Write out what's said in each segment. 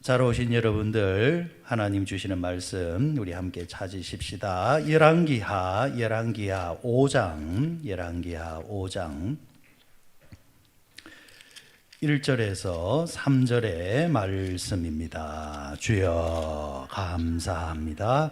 잘 오신 여러분들, 하나님 주시는 말씀 우리 함께 찾으십시다. 열왕기하 5장 1절에서 3절의 말씀입니다. 주여 감사합니다.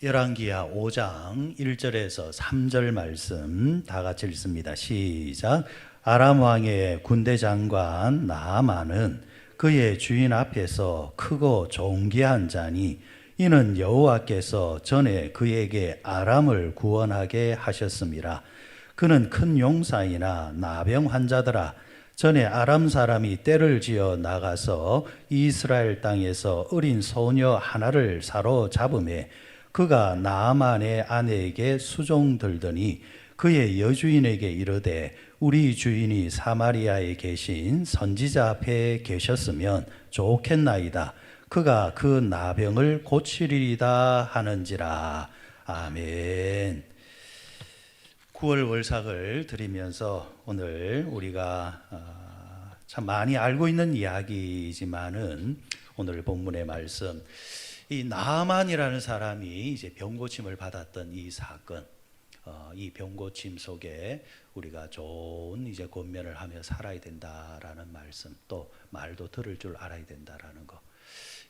열왕기하 5장 1절에서 3절 말씀 다 같이 읽습니다. 시작. 아람 왕의 군대 장관 나아만은 그의 주인 앞에서 크고 존귀한 자니 이는 여호와께서 전에 그에게 아람을 구원하게 하셨음이라. 그는 큰 용사이나 나병 환자더라. 전에 아람 사람이 떼를 지어 나가서 이스라엘 땅에서 어린 소녀 하나를 사로잡음에 그가 나아만의 아내에게 수종들더니 그의 여주인에게 이르되 우리 주인이 사마리아에 계신 선지자 앞에 계셨으면 좋겠나이다. 그가 그 나병을 고치리이다 하는지라. 아멘. 9월 월삭을 드리면서 오늘 우리가 참 많이 알고 있는 이야기지만은 오늘 본문의 말씀, 이 나아만이라는 사람이 이제 병고침을 받았던 이 사건, 이 병고침 속에 우리가 좋은 이제 권면을 하며 살아야 된다라는 말씀, 또 말도 들을 줄 알아야 된다라는 거.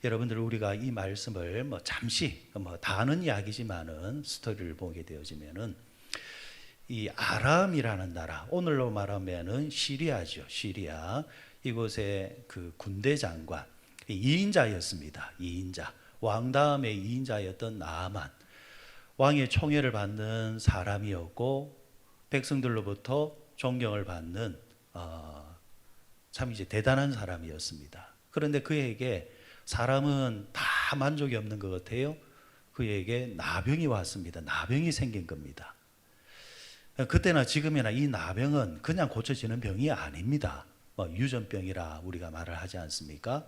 여러분들, 우리가 이 말씀을 잠시 다 아는 이야기지만은 스토리를 보게 되어지면은 이 아람이라는 나라, 오늘로 말하면은 시리아죠. 시리아. 이곳의 그 군대 장관 2인자였습니다. 2인자. 왕 다음에 2인자였던 나아만. 왕의 총애를 받는 사람이었고 백성들로부터 존경을 받는 참 이제 대단한 사람이었습니다. 그런데 그에게 사람은 다 만족이 없는 것 같아요. 그에게 나병이 왔습니다. 나병이 생긴 겁니다. 그때나 지금이나 이 나병은 그냥 고쳐지는 병이 아닙니다. 유전병이라 우리가 말을 하지 않습니까?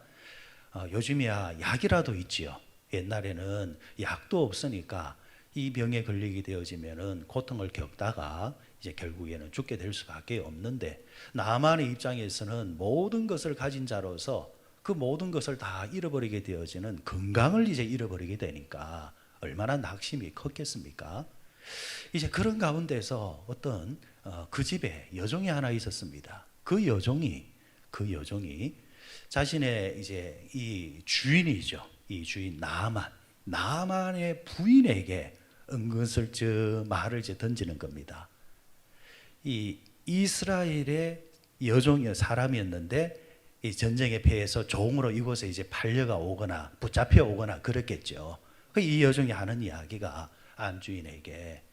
요즘이야 약이라도 있지요. 옛날에는 약도 없으니까 이 병에 걸리게 되어지면은 고통을 겪다가 이제 결국에는 죽게 될 수밖에 없는데, 나만의 입장에서는 모든 것을 가진 자로서 그 모든 것을 다 잃어버리게 되어지는 건강을 이제 잃어버리게 되니까 얼마나 낙심이 컸겠습니까? 이제 그런 가운데서 어떤 그 집에 여종이 하나 있었습니다. 그 여종이 자신의 이제 이 주인이죠. 이 주인 나아만의 부인에게 은근슬쩍 말을 이제 던지는 겁니다. 이 이스라엘의 여종의 사람이었는데 이 전쟁에 패해서 종으로 이곳에 이제 팔려가 오거나 붙잡혀 오거나 그랬겠죠. 이 여종이 하는 이야기가 안주인에게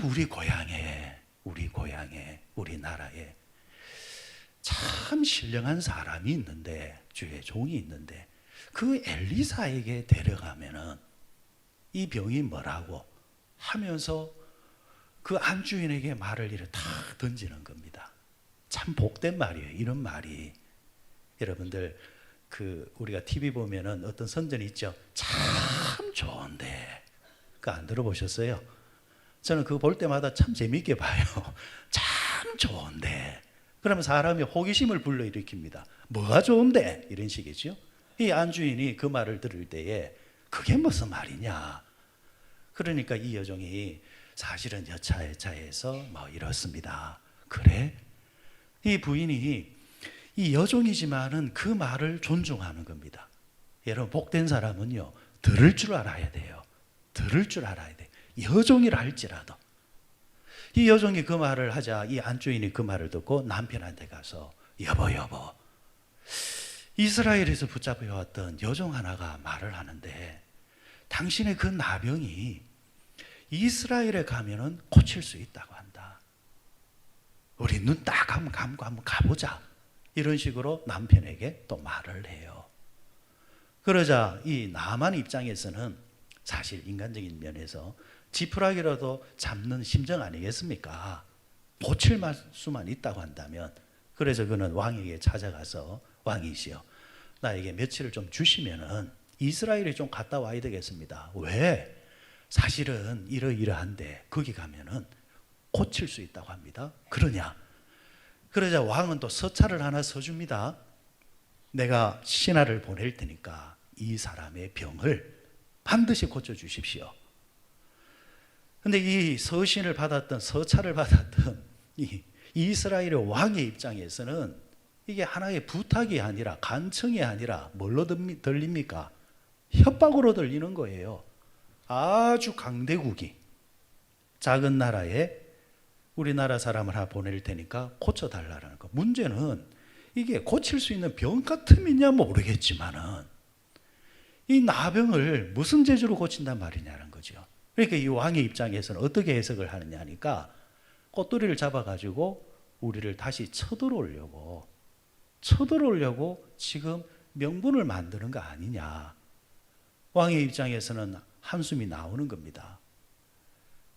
우리 고향에 우리나라에 참 신령한 사람이 있는데, 주의 종이 있는데 그 엘리사에게 데려가면은 이 병이 뭐라고 하면서 그 안주인에게 말을 이렇게 탁 던지는 겁니다. 참 복된 말이에요. 이런 말이. 여러분들, 우리가 TV 보면은 어떤 선전이 있죠. 참 좋은데. 그거 안 들어보셨어요? 저는 그거 볼 때마다 참 재미있게 봐요. 참 좋은데. 그러면 사람이 호기심을 불러일으킵니다. 뭐가 좋은데? 이런 식이죠. 이 안주인이 그 말을 들을 때에 그게 무슨 말이냐? 그러니까 이 여종이 사실은 여차여차해서 이렇습니다. 그래? 이 부인이 이 여종이지만은 그 말을 존중하는 겁니다. 여러분, 복된 사람은요, 들을 줄 알아야 돼요. 들을 줄 알아야 돼. 여종이라 할지라도. 이 여종이 그 말을 하자 이 안주인이 그 말을 듣고 남편한테 가서 여보 이스라엘에서 붙잡혀왔던 여종 하나가 말을 하는데 당신의 그 나병이 이스라엘에 가면은 고칠 수 있다고 한다. 우리 눈 딱 한번 감고 한번 가보자. 이런 식으로 남편에게 또 말을 해요. 그러자 이 나아만 입장에서는 사실 인간적인 면에서 지푸라기라도 잡는 심정 아니겠습니까? 고칠 수만 있다고 한다면. 그래서 그는 왕에게 찾아가서 왕이시여, 나에게 며칠을 좀 주시면은 이스라엘에 좀 갔다 와야 되겠습니다. 왜? 사실은 이러이러한데 거기 가면은 고칠 수 있다고 합니다. 그러냐? 그러자 왕은 또 서찰을 하나 써줍니다. 내가 신하를 보낼 테니까 이 사람의 병을 반드시 고쳐주십시오. 근데 이 서신을 받았던, 서찰을 받았던 이 이스라엘의 왕의 입장에서는 이게 하나의 부탁이 아니라, 간청이 아니라 뭘로 들립니까? 협박으로 들리는 거예요. 아주 강대국이 작은 나라에 우리나라 사람을 하나 보낼 테니까 고쳐달라는 거. 문제는 이게 고칠 수 있는 병 같으면야 모르겠지만은 이 나병을 무슨 재주로 고친단 말이냐는 거죠. 그러니까 이 왕의 입장에서는 어떻게 해석을 하느냐 하니까 꽃돌이를 잡아가지고 우리를 다시 쳐들어오려고 지금 명분을 만드는 거 아니냐. 왕의 입장에서는 한숨이 나오는 겁니다.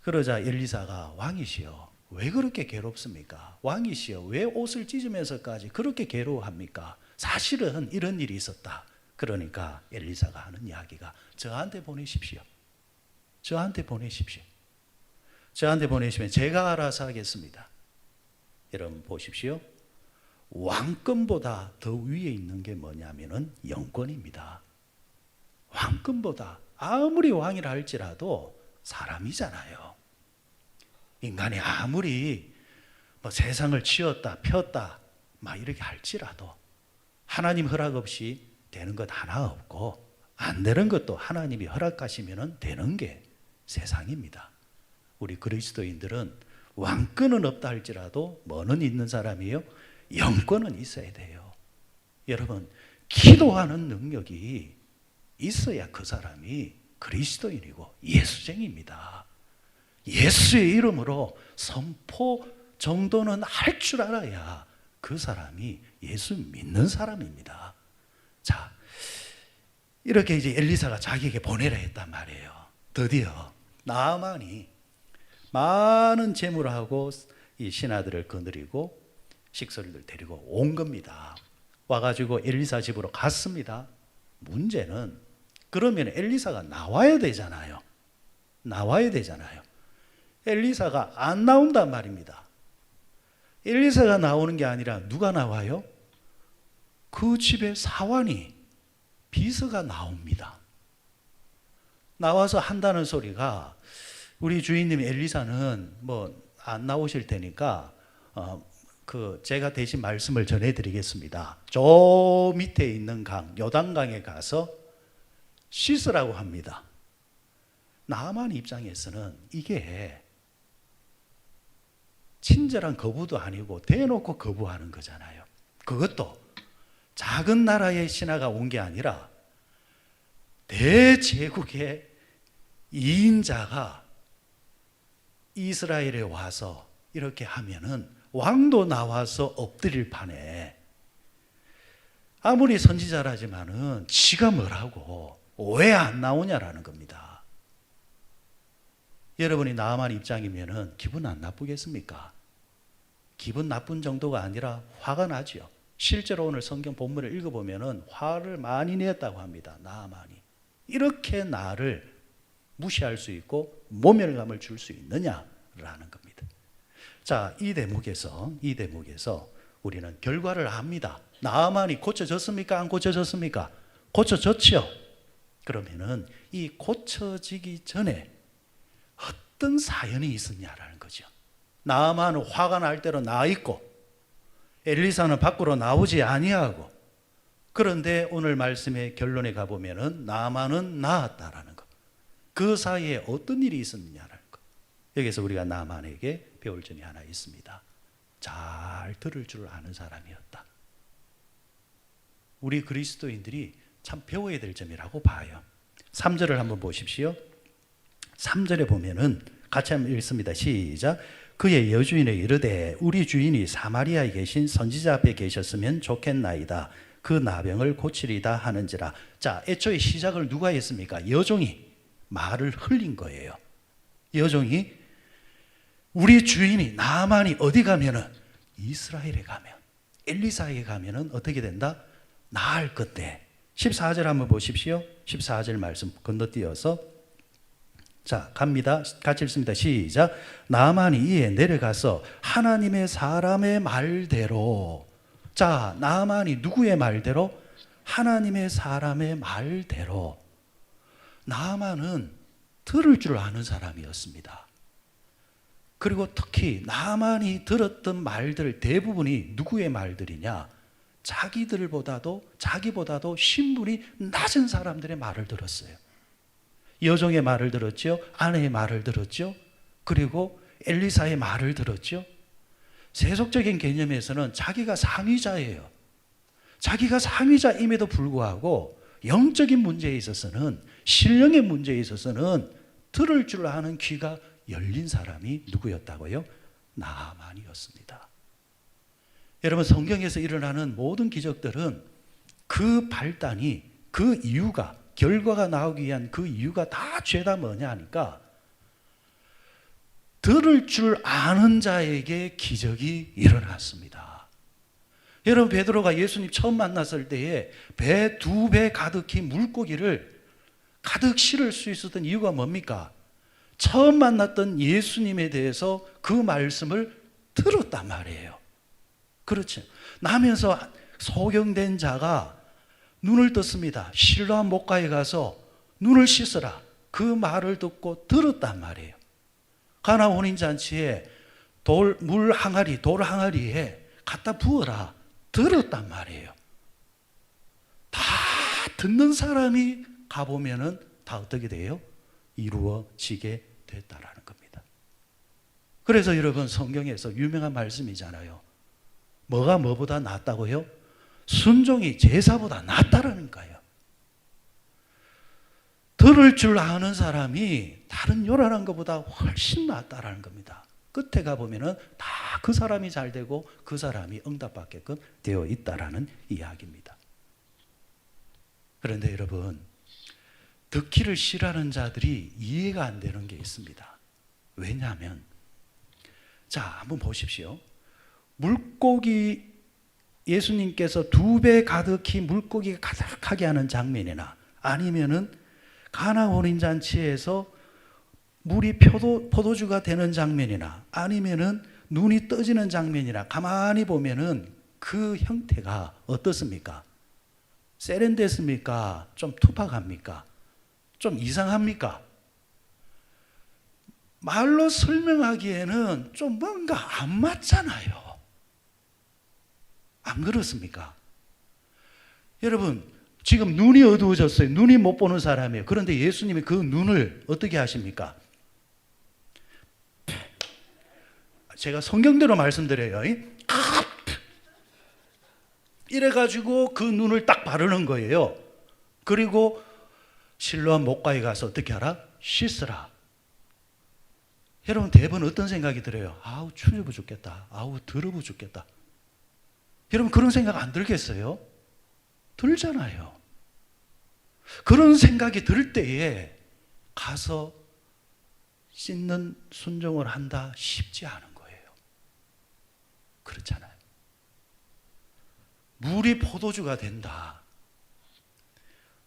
그러자 엘리사가 왕이시여 왜 그렇게 괴롭습니까? 왕이시여 왜 옷을 찢으면서까지 그렇게 괴로워합니까? 사실은 이런 일이 있었다. 그러니까 엘리사가 하는 이야기가 저한테 보내십시오. 저한테 보내십시오. 저한테 보내시면 제가 알아서 하겠습니다. 여러분 보십시오. 왕권보다 더 위에 있는 게 뭐냐면은 영권입니다. 왕권보다 아무리 왕이라 할지라도 사람이잖아요. 인간이 아무리 뭐 세상을 지었다 폈다 막 이렇게 할지라도 하나님 허락 없이 되는 것 하나 없고 안 되는 것도 하나님이 허락하시면 되는 게 세상입니다. 우리 그리스도인들은 왕권은 없다 할지라도 뭐는 있는 사람이에요? 영권은 있어야 돼요. 여러분 기도하는 능력이 있어야 그 사람이 그리스도인이고 예수쟁입니다. 예수의 이름으로 선포 정도는 할 줄 알아야 그 사람이 예수 믿는 사람입니다. 자, 이렇게 이제 엘리사가 자기에게 보내라 했단 말이에요. 드디어 나아만이 많은 재물하고 이 신하들을 거느리고 식솔들 데리고 온 겁니다. 와가지고 엘리사 집으로 갔습니다. 문제는 그러면 엘리사가 나와야 되잖아요. 나와야 되잖아요. 엘리사가 안 나온단 말입니다. 엘리사가 나오는 게 아니라 누가 나와요? 그 집의 사환이 비서가 나옵니다. 나와서 한다는 소리가 우리 주인님 엘리사는 뭐 안 나오실 테니까 제가 대신 말씀을 전해드리겠습니다. 저 밑에 있는 강, 요단강에 가서 씻으라고 합니다. 나아만 입장에서는 이게 친절한 거부도 아니고 대놓고 거부하는 거잖아요. 그것도 작은 나라의 신하가 온 게 아니라 대제국의 2인자가 이스라엘에 와서 이렇게 하면은 왕도 나와서 엎드릴 판에 아무리 선지자라지만은 지가 뭐라고 왜 안 나오냐라는 겁니다. 여러분이 나아만 입장이면은 기분 안 나쁘겠습니까? 기분 나쁜 정도가 아니라 화가 나죠. 실제로 오늘 성경 본문을 읽어보면은 화를 많이 냈다고 합니다. 나아만이 이렇게 나를 무시할 수 있고 모멸감을 줄 수 있느냐라는 겁니다. 자, 이 대목에서 우리는 결과를 압니다. 나아만이 고쳐졌습니까? 안 고쳐졌습니까? 고쳐졌죠. 그러면은 이 고쳐지기 전에 어떤 사연이 있었냐라는 거죠. 나아만은 화가 날 대로 나 있고 엘리사는 밖으로 나오지 아니하고, 그런데 오늘 말씀의 결론에 가보면은 나아만은 나았다라는 것. 그 사이에 어떤 일이 있었느냐라는 것. 여기서 우리가 나아만에게 배울 점이 하나 있습니다. 잘 들을 줄 아는 사람이었다. 우리 그리스도인들이 참 배워야 될 점이라고 봐요. 3절을 한번 보십시오. 3절에 보면은 같이 한번 읽습니다. 시작. 그의 여주인에 이르되 우리 주인이 사마리아에 계신 선지자 앞에 계셨으면 좋겠나이다. 그 나병을 고치리다 하는지라. 자, 애초에 시작을 누가 했습니까? 여종이 말을 흘린 거예요. 여종이 우리 주인이 나아만이 어디 가면은 이스라엘에 가면 엘리사에게 가면은 어떻게 된다? 나을 건데. 14절 한번 보십시오. 14절 말씀 건너뛰어서 자, 갑니다. 같이 읽습니다. 시작. 나만이 이에 내려가서 하나님의 사람의 말대로. 자, 나만이 누구의 말대로? 하나님의 사람의 말대로. 나만은 들을 줄 아는 사람이었습니다. 그리고 특히 나만이 들었던 말들 대부분이 누구의 말들이냐? 자기보다도 신분이 낮은 사람들의 말을 들었어요. 여종의 말을 들었죠. 아내의 말을 들었죠. 그리고 엘리사의 말을 들었죠. 세속적인 개념에서는 자기가 상위자예요. 자기가 상위자임에도 불구하고 영적인 문제에 있어서는, 신령의 문제에 있어서는 들을 줄 아는 귀가 열린 사람이 누구였다고요? 나만이었습니다. 여러분, 성경에서 일어나는 모든 기적들은 그 발단이, 그 이유가, 결과가 나오기 위한 그 이유가 다 죄다 뭐냐 하니까 들을 줄 아는 자에게 기적이 일어났습니다. 여러분, 베드로가 예수님 처음 만났을 때에 배 2배 가득히 물고기를 가득 실을 수 있었던 이유가 뭡니까? 처음 만났던 예수님에 대해서 그 말씀을 들었단 말이에요. 그렇죠. 나면서 소경된 자가 눈을 떴습니다. 실로암 목가에 가서 눈을 씻으라. 그 말을 듣고 들었단 말이에요. 가나 혼인잔치에 돌 항아리에 갖다 부어라. 들었단 말이에요. 다 듣는 사람이 가보면은 다 어떻게 돼요? 이루어지게 됐다라는 겁니다. 그래서 여러분, 성경에서 유명한 말씀이잖아요. 뭐가 뭐보다 낫다고요? 순종이 제사보다 낫다라는 거예요. 들을 줄 아는 사람이 다른 요란한 것보다 훨씬 낫다라는 겁니다. 끝에 가보면은 다 그 사람이 잘 되고 그 사람이 응답받게끔 되어 있다라는 이야기입니다. 그런데 여러분, 듣기를 싫어하는 자들이 이해가 안 되는 게 있습니다. 왜냐하면, 자, 한번 보십시오. 물고기, 예수님께서 2배 가득히 물고기가 가득하게 하는 장면이나 아니면은 가나 혼인잔치에서 물이 포도주가 되는 장면이나 아니면은 눈이 떠지는 장면이나 가만히 보면은 그 형태가 어떻습니까? 세련됐습니까? 좀 투박합니까? 좀 이상합니까? 말로 설명하기에는 좀 뭔가 안 맞잖아요. 안 그렇습니까? 여러분, 지금 눈이 어두워졌어요. 눈이 못 보는 사람이에요. 그런데 예수님이 그 눈을 어떻게 하십니까? 제가 성경대로 말씀드려요. 이래가지고 그 눈을 딱 바르는 거예요. 그리고 실로암 목가에 가서 어떻게 하라? 씻으라. 여러분, 대부분 어떤 생각이 들어요? 아우, 추잡아 죽겠다. 아우, 더러워 죽겠다. 여러분, 그런 생각 안 들겠어요? 들잖아요. 그런 생각이 들 때에 가서 씻는 순종을 한다 쉽지 않은 거예요. 그렇잖아요. 물이 포도주가 된다.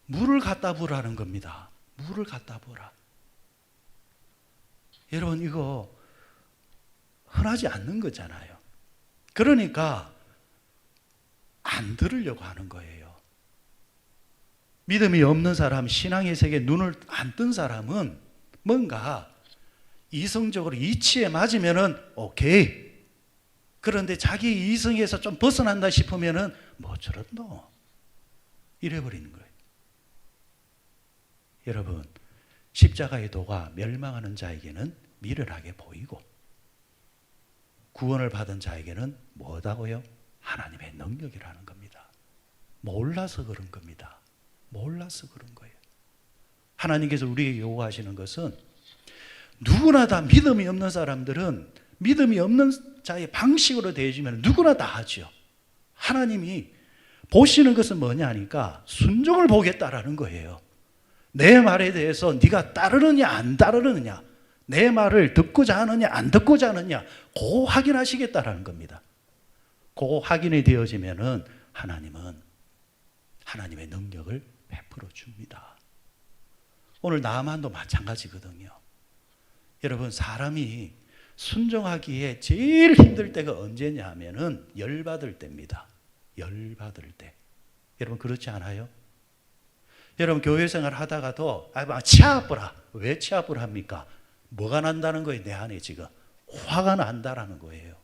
물을 갖다 부으라는 겁니다. 물을 갖다 부으라. 여러분, 이거 흔하지 않는 거잖아요. 그러니까 안 들으려고 하는 거예요. 믿음이 없는 사람, 신앙의 세계에 눈을 안 뜬 사람은 뭔가 이성적으로 이치에 맞으면은 오케이. 그런데 자기 이성에서 좀 벗어난다 싶으면은 뭐 저런노 이래버리는 거예요. 여러분, 십자가의 도가 멸망하는 자에게는 미련하게 보이고 구원을 받은 자에게는 뭐다고요? 하나님의 능력이라는 겁니다. 몰라서 그런 겁니다. 몰라서 그런 거예요. 하나님께서 우리에게 요구하시는 것은 누구나 다 믿음이 없는 사람들은 믿음이 없는 자의 방식으로 대해주면 누구나 다 하죠. 하나님이 보시는 것은 뭐냐 하니까 순종을 보겠다라는 거예요. 내 말에 대해서 네가 따르느냐 안 따르느냐, 내 말을 듣고자 하느냐 안 듣고자 하느냐, 그거 확인하시겠다라는 겁니다. 그거 확인이 되어지면은 하나님은 하나님의 능력을 베풀어 줍니다. 오늘 나만도 마찬가지거든요. 여러분, 사람이 순종하기에 제일 힘들 때가 언제냐 하면은 열받을 때입니다. 열받을 때. 여러분, 그렇지 않아요? 여러분, 교회 생활 하다가도 치아아프라. 왜 치아아프라 합니까? 뭐가 난다는 거예요? 내 안에 지금 화가 난다라는 거예요.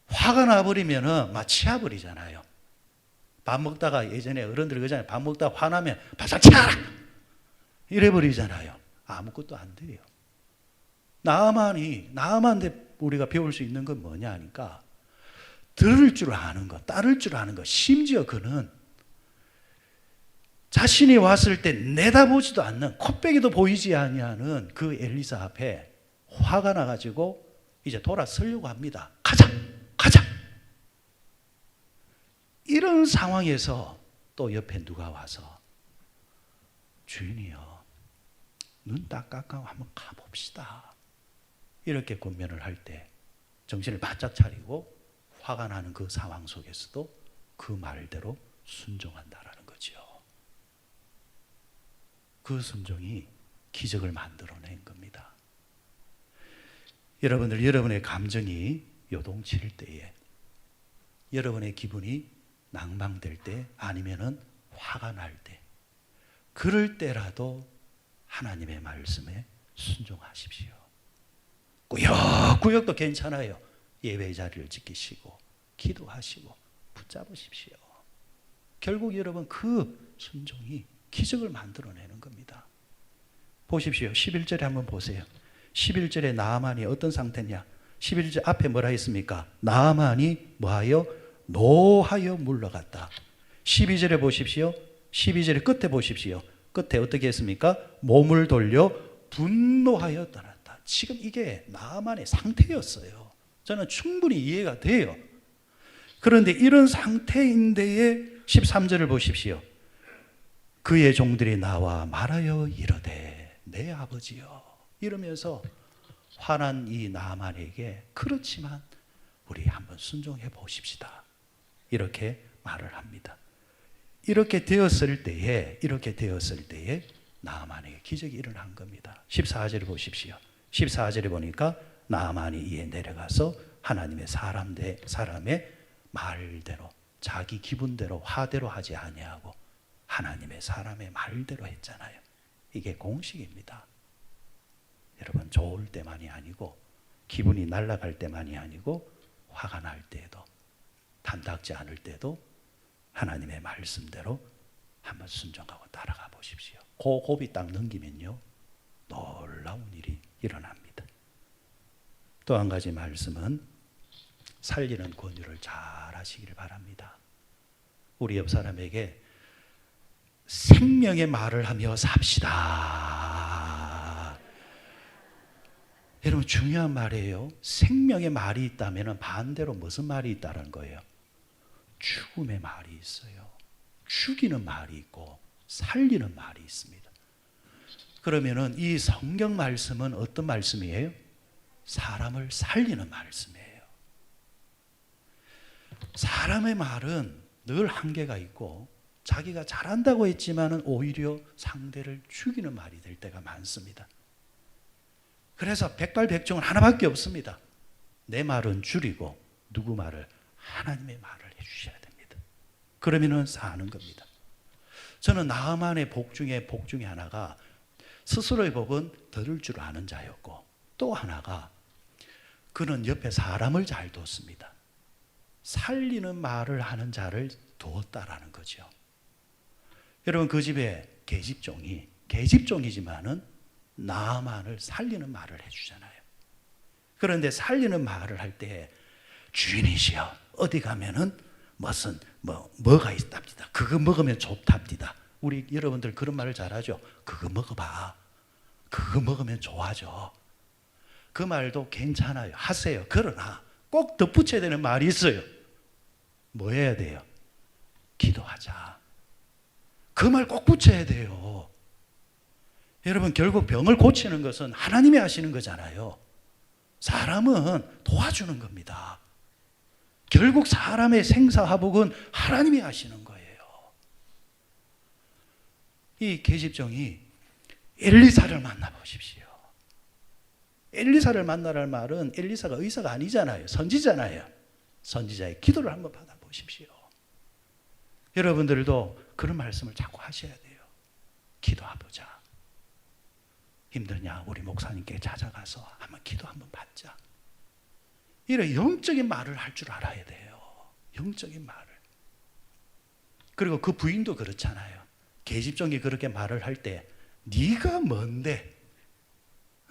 화가 나버리면은 막 치아버리잖아요. 밥 먹다가, 예전에 어른들 그러잖아요. 밥 먹다가 화나면 바싹 치아라 이래버리잖아요. 아무것도 안 돼요. 나만한테 우리가 배울 수 있는 건 뭐냐 하니까, 들을 줄 아는 것, 따를 줄 아는 것. 심지어 그는 자신이 왔을 때 내다보지도 않는, 콧배기도 보이지 아니하는 그 엘리사 앞에 화가 나가지고 이제 돌아서려고 합니다. 가자! 이런 상황에서 또 옆에 누가 와서, 주인이요, 눈 딱 깎고 한번 가봅시다. 이렇게 권면을 할 때 정신을 바짝 차리고 화가 나는 그 상황 속에서도 그 말대로 순종한다라는 거죠. 그 순종이 기적을 만들어낸 겁니다. 여러분들, 여러분의 감정이 요동칠 때에, 여러분의 기분이 낭망될 때, 아니면은 화가 날 때, 그럴 때라도 하나님의 말씀에 순종하십시오. 꾸역꾸역도 괜찮아요. 예배 자리를 지키시고 기도하시고 붙잡으십시오. 결국 여러분, 그 순종이 기적을 만들어내는 겁니다. 보십시오. 11절에 한번 보세요. 11절에 나아만이 어떤 상태냐? 11절 앞에 뭐라 했습니까? 나아만이 뭐하여? 노하여 물러갔다. 12절에 보십시오. 12절의 끝에 보십시오. 끝에 어떻게 했습니까? 몸을 돌려 분노하여 떠났다. 지금 이게 나아만의 상태였어요. 저는 충분히 이해가 돼요. 그런데 이런 상태인데에 13절을 보십시오. 그의 종들이 나와 말하여 이르되 내 아버지여, 이러면서 화난 이 나아만에게, 그렇지만 우리 한번 순종해 보십시다, 이렇게 말을 합니다. 이렇게 되었을 때에 나아만에게 기적이 일어난 겁니다. 14절을 보십시오. 14절에 보니까 나아만이 이에 내려가서 하나님의 사람의 말대로, 자기 기분대로 화대로 하지 아니하고 하나님의 사람의 말대로 했잖아요. 이게 공식입니다. 여러분, 좋을 때만이 아니고, 기분이 날아갈 때만이 아니고, 화가 날 때에도, 담닥지 않을 때도 하나님의 말씀대로 한번 순종하고 따라가 보십시오. 그 고비 딱 넘기면요, 놀라운 일이 일어납니다. 또 한 가지 말씀은, 살리는 권유를 잘 하시길 바랍니다. 우리 옆 사람에게 생명의 말을 하며 삽시다. 여러분, 중요한 말이에요. 생명의 말이 있다면 반대로 무슨 말이 있다는 거예요? 죽음의 말이 있어요. 죽이는 말이 있고 살리는 말이 있습니다. 그러면은 이 성경 말씀은 어떤 말씀이에요? 사람을 살리는 말씀이에요. 사람의 말은 늘 한계가 있고, 자기가 잘한다고 했지만은 오히려 상대를 죽이는 말이 될 때가 많습니다. 그래서 백발백중은 하나밖에 없습니다. 내 말은 줄이고 누구 말을? 하나님의 말을 해주셔야 됩니다. 그러면은 사는 겁니다. 저는 나아만의 복 중에 하나가, 스스로의 복은 들을 줄 아는 자였고, 또 하나가 그는 옆에 사람을 잘 뒀습니다. 살리는 말을 하는 자를 두었다라는 거죠. 여러분, 그 집에 계집종이지만은 나아만을 살리는 말을 해주잖아요. 그런데 살리는 말을 할 때, 주인이시여, 어디 가면은 뭐가 있답니다. 그거 먹으면 좋답니다. 우리 여러분들 그런 말을 잘하죠. 그거 먹어봐. 그거 먹으면 좋아져. 그 말도 괜찮아요. 하세요. 그러나 꼭 덧붙여야 되는 말이 있어요. 뭐 해야 돼요? 기도하자. 그 말 꼭 붙여야 돼요. 여러분, 결국 병을 고치는 것은 하나님이 하시는 거잖아요. 사람은 도와주는 겁니다. 결국 사람의 생사화복은 하나님이 하시는 거예요. 이 계집종이 엘리사를 만나보십시오. 엘리사를 만나라는 말은 엘리사가 의사가 아니잖아요. 선지자잖아요. 선지자의 기도를 한번 받아보십시오. 여러분들도 그런 말씀을 자꾸 하셔야 돼요. 기도해보자. 힘드냐? 우리 목사님께 찾아가서 한번 기도 한번 받자. 이런 영적인 말을 할 줄 알아야 돼요. 영적인 말을. 그리고 그 부인도 그렇잖아요. 계집종이 그렇게 말을 할 때 네가 뭔데?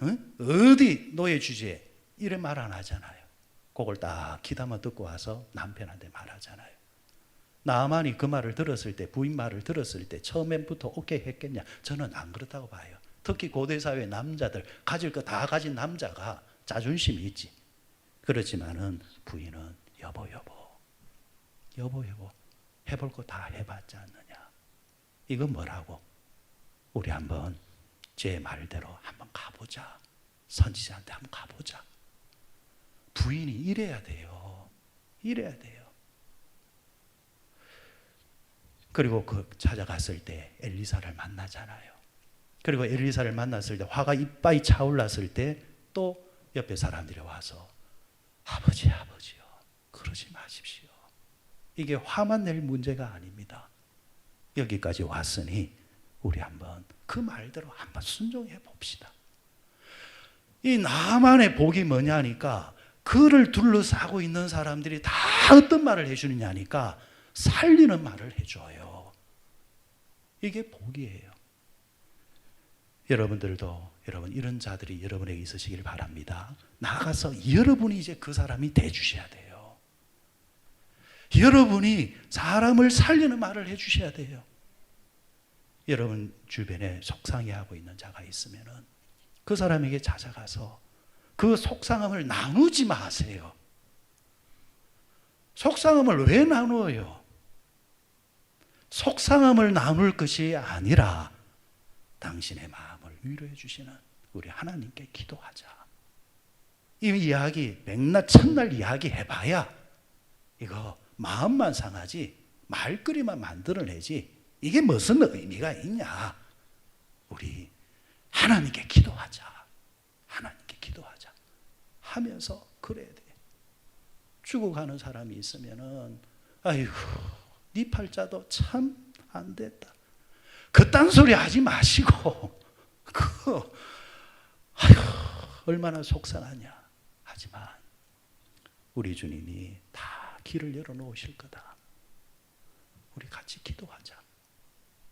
응? 어디 노예 주제에? 이런 말 안 하잖아요. 그걸 딱 귀담아 듣고 와서 남편한테 말하잖아요. 나아만이 그 말을 들었을 때, 부인 말을 들었을 때 처음부터 오케이 했겠냐? 저는 안 그렇다고 봐요. 특히 고대사회 남자들, 가질 거 다 가진 남자가 자존심이 있지. 그렇지만은 부인은 여보 해볼 거 다 해봤지 않느냐. 이건 뭐라고? 우리 한번 제 말대로 한번 가보자. 선지자한테 한번 가보자. 부인이 이래야 돼요. 이래야 돼요. 그리고 그 찾아갔을 때 엘리사를 만나잖아요. 그리고 엘리사를 만났을 때 화가 이빠이 차올랐을 때 또 옆에 사람들이 와서 아버지요. 그러지 마십시오. 이게 화만 낼 문제가 아닙니다. 여기까지 왔으니 우리 한번 그 말대로 한번 순종해 봅시다. 이 나만의 복이 뭐냐니까 그를 둘러싸고 있는 사람들이 다 어떤 말을 해주느냐니까 살리는 말을 해줘요. 이게 복이에요. 여러분들도 여러분 이런 자들이 여러분에게 있으시길 바랍니다. 나가서 여러분이 이제 그 사람이 돼주셔야 돼요. 여러분이 사람을 살리는 말을 해주셔야 돼요. 여러분 주변에 속상해하고 있는 자가 있으면은 그 사람에게 찾아가서 그 속상함을 나누지 마세요. 속상함을 왜 나누어요? 속상함을 나눌 것이 아니라 당신의 마음을 위로해 주시는 우리 하나님께 기도하자. 이 이야기 맥락 첫날 이야기 해봐야 이거 마음만 상하지 말거리만 만들어내지 이게 무슨 의미가 있냐. 우리 하나님께 기도하자. 하나님께 기도하자 하면서 그래야 돼. 죽어가는 사람이 있으면은 아이고 네 팔자도 참 안 됐다. 그딴 소리 하지 마시고 아이고 얼마나 속상하냐. 하지만 우리 주님이 다 길을 열어놓으실 거다. 우리 같이 기도하자.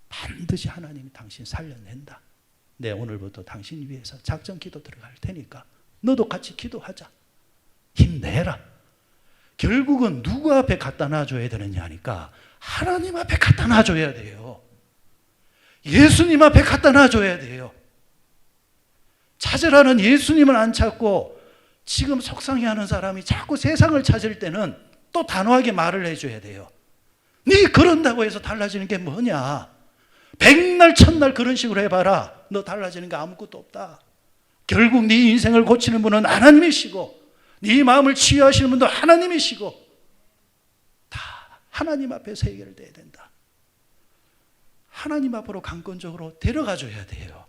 반드시 하나님이 당신 살려낸다. 네, 오늘부터 당신 위해서 작전 기도 들어갈 테니까 너도 같이 기도하자. 힘내라. 결국은 누구 앞에 갖다 놔줘야 되느냐니까 하나님 앞에 갖다 놔줘야 돼요. 예수님 앞에 갖다 놔줘야 돼요. 찾으라는 예수님을 안 찾고 지금 속상해하는 사람이 자꾸 세상을 찾을 때는 또 단호하게 말을 해줘야 돼요. 네 그런다고 해서 달라지는 게 뭐냐. 백날 첫날 그런 식으로 해봐라. 너 달라지는 게 아무것도 없다. 결국 네 인생을 고치는 분은 하나님이시고 네 마음을 치유하시는 분도 하나님이시고 다 하나님 앞에서 해결돼야 된다. 하나님 앞으로 강권적으로 데려가줘야 돼요.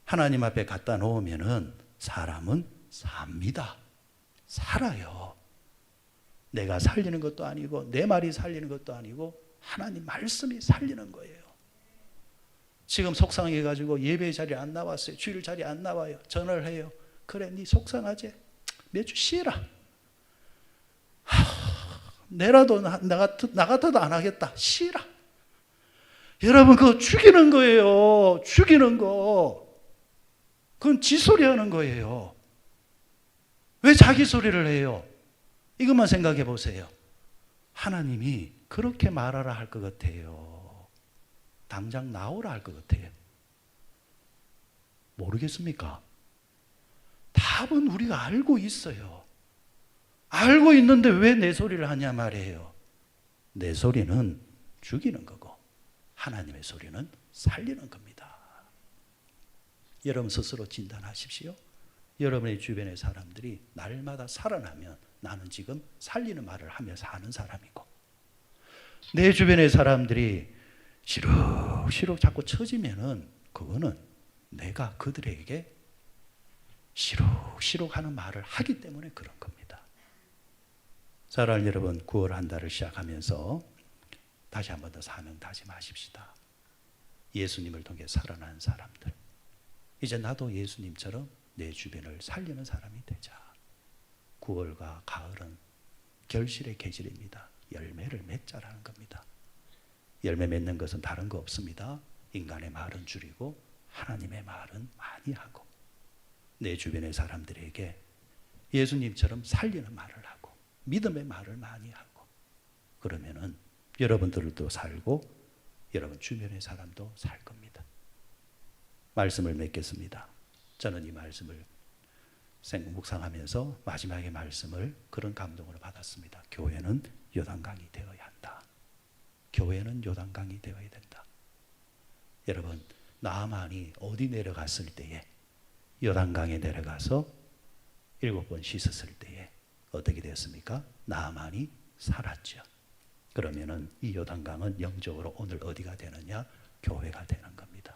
하나님 앞에 갖다 놓으면은 사람은 삽니다. 살아요. 내가 살리는 것도 아니고 내 말이 살리는 것도 아니고 하나님 말씀이 살리는 거예요. 지금 속상해가지고 예배 자리에 안 나왔어요. 주일 자리에 안 나와요. 전화를 해요. 그래, 네 속상하지? 몇 주 쉬라. 내라도 나 같아도 안 하겠다. 쉬라. 여러분 그거 죽이는 거예요. 죽이는 거. 그건 지 소리 하는 거예요. 왜 자기 소리를 해요? 이것만 생각해 보세요. 하나님이 그렇게 말하라 할 것 같아요. 당장 나오라 할 것 같아요. 모르겠습니까? 답은 우리가 알고 있어요. 알고 있는데 왜 내 소리를 하냐 말이에요. 내 소리는 죽이는 거고 하나님의 소리는 살리는 겁니다. 여러분 스스로 진단하십시오. 여러분의 주변의 사람들이 날마다 살아나면 나는 지금 살리는 말을 하며 사는 사람이고 내 주변의 사람들이 시룩시룩 자꾸 처지면은 그거는 내가 그들에게 시룩시룩 하는 말을 하기 때문에 그런 겁니다. 사랑하는 여러분, 9월 한 달을 시작하면서 다시 한 번 더 사명 다짐하십시다. 예수님을 통해 살아난 사람들, 이제 나도 예수님처럼 내 주변을 살리는 사람이 되자. 9월과 가을은 결실의 계절입니다. 열매를 맺자라는 겁니다. 열매 맺는 것은 다른 거 없습니다. 인간의 말은 줄이고 하나님의 말은 많이 하고 내 주변의 사람들에게 예수님처럼 살리는 말을 하고 믿음의 말을 많이 하고, 그러면은 여러분들도 살고 여러분 주변의 사람도 살 겁니다. 말씀을 맺겠습니다. 저는 이 말씀을 묵상하면서 마지막에 말씀을 그런 감동으로 받았습니다. 교회는 요단강이 되어야 한다. 교회는 요단강이 되어야 된다. 여러분, 나아만이 어디 내려갔을 때에, 요단강에 내려가서 7번 씻었을 때에 어떻게 되었습니까? 나아만이 살았죠. 그러면은 이 요단강은 영적으로 오늘 어디가 되느냐? 교회가 되는 겁니다.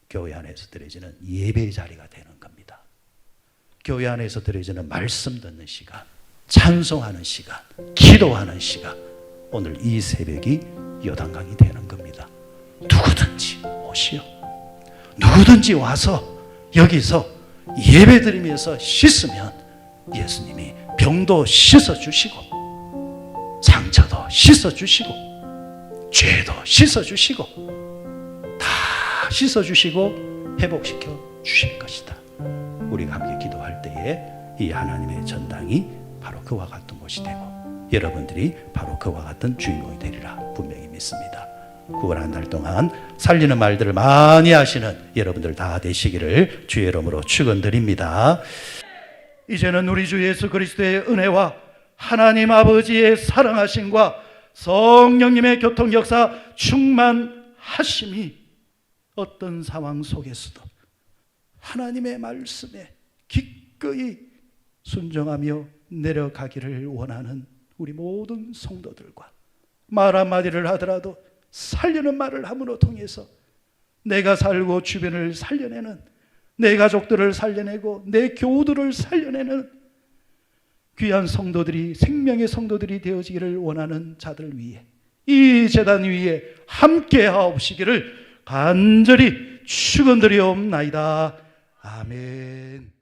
교회 안에서 드려지는 예배 자리가 되는 겁니다. 교회 안에서 드려지는 말씀 듣는 시간, 찬송하는 시간, 기도하는 시간, 오늘 이 새벽이 요단강이 되는 겁니다. 누구든지 오시오. 누구든지 와서 여기서 예배드리면서 씻으면 예수님이 병도 씻어주시고 상처도 씻어주시고 죄도 씻어주시고 다 씻어주시고 회복시켜 주실 것이다. 우리가 함께 기도할 때에 이 하나님의 전당이 바로 그와 같은 곳이 되고 여러분들이 바로 그와 같은 주인공이 되리라 분명히 믿습니다. 9월 한 달 동안 살리는 말들을 많이 하시는 여러분들 다 되시기를 주의 이름으로 축원드립니다. 이제는 우리 주 예수 그리스도의 은혜와 하나님 아버지의 사랑하심과 성령님의 교통 역사 충만하심이 어떤 상황 속에서도 하나님의 말씀에 기꺼이 순종하며 내려가기를 원하는 우리 모든 성도들과 말 한마디를 하더라도 살려는 말을 함으로 통해서 내가 살고 주변을 살려내는, 내 가족들을 살려내고 내 교우들을 살려내는 귀한 성도들이, 생명의 성도들이 되어지기를 원하는 자들 위해, 이 제단 위에 함께 하옵시기를 간절히 축원드리옵나이다. 아멘.